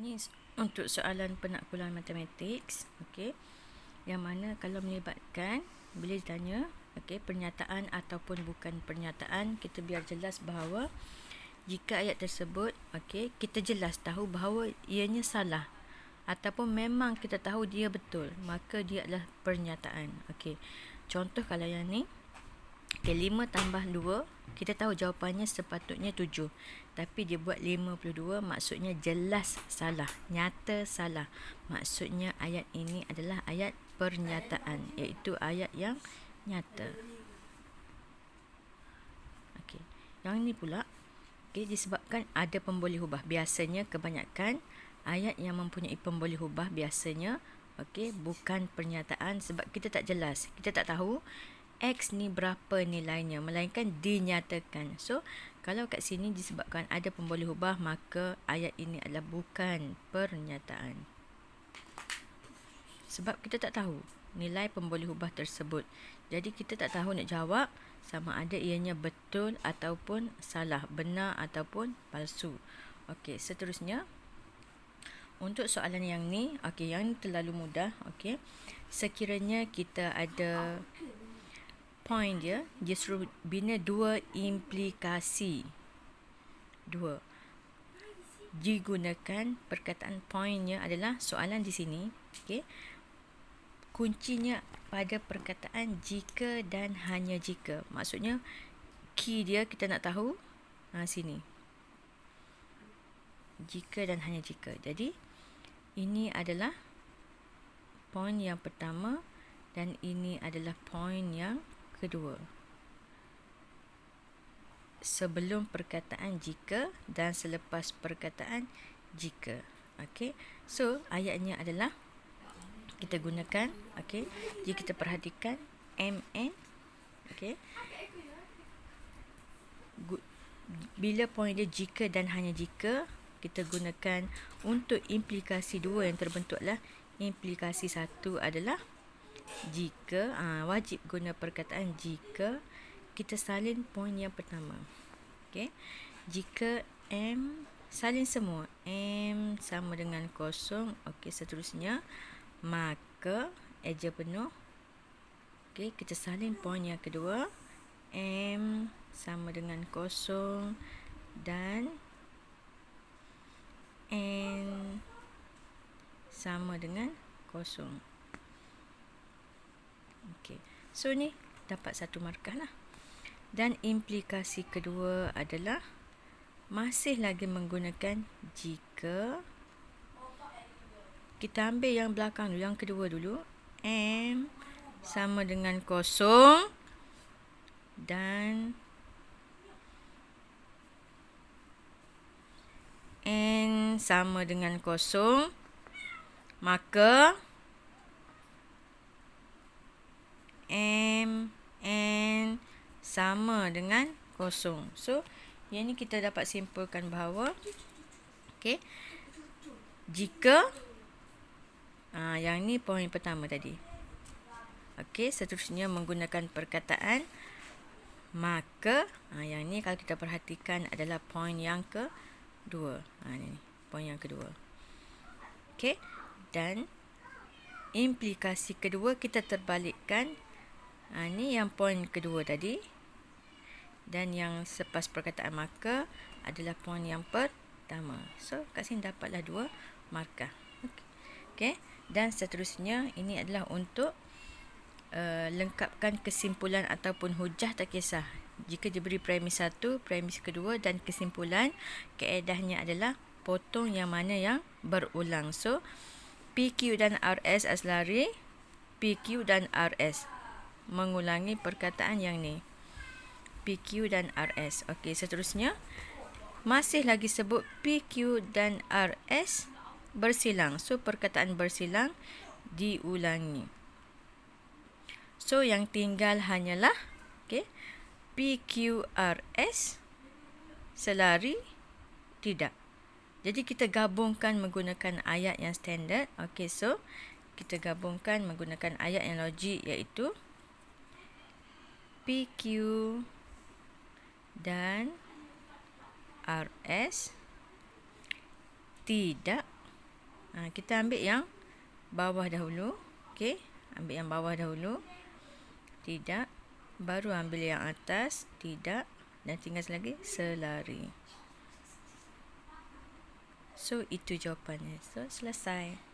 Ini untuk soalan penakbulan matematik, okey. Yang mana kalau melibatkan bila ditanya, okey, pernyataan ataupun bukan pernyataan, kita biar jelas bahawa jika ayat tersebut, okey, kita jelas tahu bahawa ianya salah ataupun memang kita tahu dia betul, maka dia adalah pernyataan. Okey. Contoh kalau yang ni, okay, 5 tambah 2, kita tahu jawapannya sepatutnya 7. Tapi dia buat 52, maksudnya jelas salah. Nyata salah. Maksudnya ayat ini adalah ayat pernyataan, iaitu ayat yang nyata. Okay. Yang ini pula, okay, disebabkan ada pemboleh hubah. Biasanya kebanyakan ayat yang mempunyai pemboleh hubah biasanya, okay, bukan pernyataan sebab kita tak jelas. Kita tak tahu X ni berapa nilainya, melainkan dinyatakan. So, kalau kat sini disebabkan ada pemboleh hubah, maka ayat ini adalah bukan pernyataan. Sebab kita tak tahu nilai pemboleh hubah tersebut. Jadi, kita tak tahu nak jawab sama ada ianya betul ataupun salah, benar ataupun palsu. Okey, seterusnya. Untuk soalan yang ni, okey, yang ni terlalu mudah. Okey, sekiranya kita ada point dia suruh bina dua implikasi. Dua. Digunakan perkataan pointnya adalah soalan di sini. Okay. Kuncinya pada perkataan jika dan hanya jika. Maksudnya key dia kita nak tahu sini. Jika dan hanya jika. Jadi ini adalah point yang pertama dan ini adalah point yang kedua. Sebelum perkataan jika dan selepas perkataan jika. Okey. So, ayatnya adalah kita gunakan, okey. Jika kita perhatikan MN, okey. Bila point dia jika dan hanya jika, kita gunakan untuk implikasi dua yang terbentuklah implikasi satu adalah jika, wajib guna perkataan jika kita salin poin yang pertama. Okey. Jika M salin semua, M sama dengan kosong, okey, seterusnya, maka eja penuh. Okey, kita salin poin yang kedua, M sama dengan kosong dan N sama dengan kosong. Okey. So ni dapat satu markah lah. Dan implikasi kedua adalah masih lagi menggunakan jika. Kita ambil yang belakang dulu, yang kedua dulu. M sama dengan kosong dan N sama dengan kosong, maka M N sama dengan kosong. So, yang ni kita dapat simpulkan bahawa, okey, jika, yang ni poin pertama tadi. Okey, seterusnya menggunakan perkataan maka, yang ni kalau kita perhatikan adalah poin yang kedua. Ni poin yang kedua. Okey, dan implikasi kedua kita terbalikkan. Ni yang poin kedua tadi. Dan yang selepas perkataan maka adalah poin yang pertama. So, kat sini dapatlah dua markah. Okey. Dan seterusnya, ini adalah untuk lengkapkan kesimpulan ataupun hujah, tak kisah. Jika diberi premis satu, premis kedua dan kesimpulan, kaedahnya adalah potong yang mana yang berulang. So, PQ dan RS aslari, PQ dan RS. Mengulangi perkataan yang ni. PQ dan RS. Okey, seterusnya masih lagi sebut PQ dan RS bersilang. So, perkataan bersilang diulangi. So, yang tinggal hanyalah, okey, PQRS selari tidak. Jadi, kita gabungkan menggunakan ayat yang standard. Okey, so kita gabungkan menggunakan ayat yang logik, iaitu PQ dan RS tidak Kita ambil yang bawah dahulu. Okey, ambil yang bawah dahulu. Tidak. Baru ambil yang atas. Tidak. Dan tinggal lagi selari. So, itu jawapannya. So, selesai.